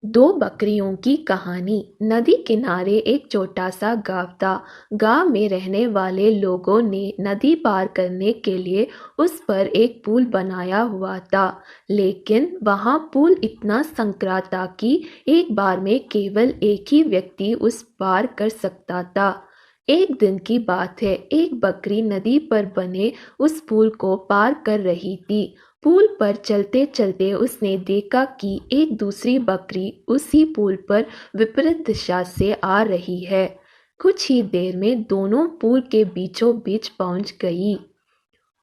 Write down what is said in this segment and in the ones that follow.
दो बकरियों की कहानी। नदी किनारे एक छोटा सा गांव था। गांव में रहने वाले लोगों ने नदी पार करने के लिए उस पर एक पुल बनाया हुआ था। लेकिन वहां पुल इतना संकरा था कि एक बार में केवल एक ही व्यक्ति उस पार कर सकता था। एक दिन की बात है, एक बकरी नदी पर बने उस पुल को पार कर रही थी। पुल पर चलते चलते उसने देखा कि एक दूसरी बकरी उसी पुल पर विपरीत दिशा से आ रही है। कुछ ही देर में दोनों पुल के बीचों बीच पहुंच गई।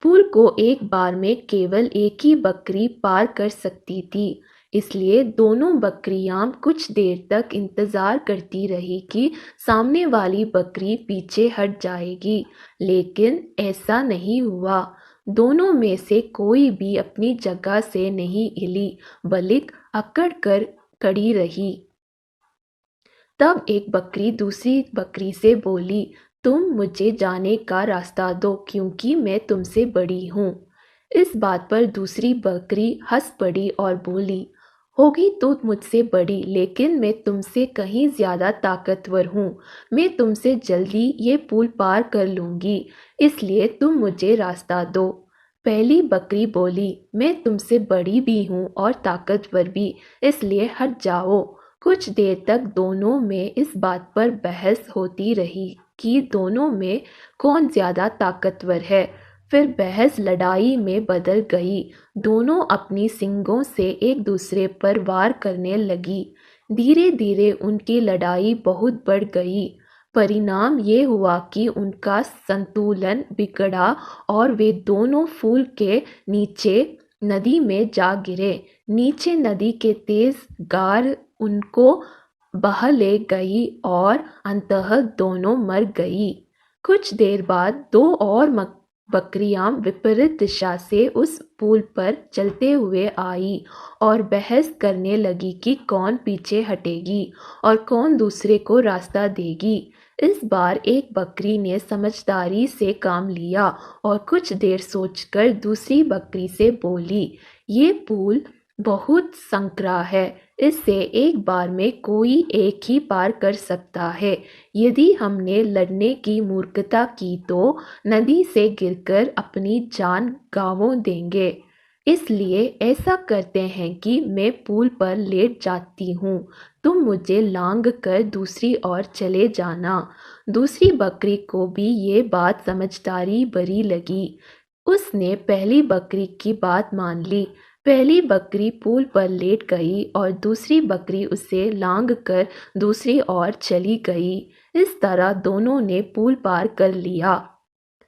पुल को एक बार में केवल एक ही बकरी पार कर सकती थी। इसलिए दोनों बकरियां कुछ देर तक इंतजार करती रही कि सामने वाली बकरी पीछे हट जाएगी, लेकिन ऐसा नहीं हुआ। दोनों में से कोई भी अपनी जगह से नहीं हिली, बल्कि अकड़ कर खड़ी रही। तब एक बकरी दूसरी बकरी से बोली, तुम मुझे जाने का रास्ता दो क्योंकि मैं तुमसे बड़ी हूँ। इस बात पर दूसरी बकरी हंस पड़ी और बोली, होगी तो मुझसे बड़ी, लेकिन मैं तुमसे कहीं ज्यादा ताकतवर हूँ। मैं तुमसे जल्दी ये पुल पार कर लूंगी, इसलिए तुम मुझे रास्ता दो। पहली बकरी बोली, मैं तुमसे बड़ी भी हूँ और ताकतवर भी, इसलिए हट जाओ। कुछ देर तक दोनों में इस बात पर बहस होती रही कि दोनों में कौन ज्यादा ताकतवर है। फिर बहस लड़ाई में बदल गई। दोनों अपनी सींगों से एक दूसरे पर वार करने लगी। धीरे धीरे उनकी लड़ाई बहुत बढ़ गई। परिणाम ये हुआ कि उनका संतुलन बिगड़ा और वे दोनों पुल के नीचे नदी में जा गिरे। नीचे नदी के तेज गार उनको बह ले गई और अंततः दोनों मर गई। कुछ देर बाद दो और बकरियां विपरीत दिशा से उस पुल पर चलते हुए आई और बहस करने लगी कि कौन पीछे हटेगी और कौन दूसरे को रास्ता देगी। इस बार एक बकरी ने समझदारी से काम लिया और कुछ देर सोचकर दूसरी बकरी से बोली, ये पुल बहुत संकरा है, इससे एक बार में कोई एक ही पार कर सकता है। यदि हमने लड़ने की मूर्खता की तो नदी से गिरकर अपनी जान गंवा देंगे। इसलिए ऐसा करते हैं कि मैं पुल पर लेट जाती हूँ, तुम मुझे लांग कर दूसरी ओर चले जाना। दूसरी बकरी को भी ये बात समझदारी भरी लगी। उसने पहली बकरी की बात मान ली। पहली बकरी पुल पर लेट गई और दूसरी बकरी उसे लांग कर दूसरी ओर चली गई। इस तरह दोनों ने पुल पार कर लिया।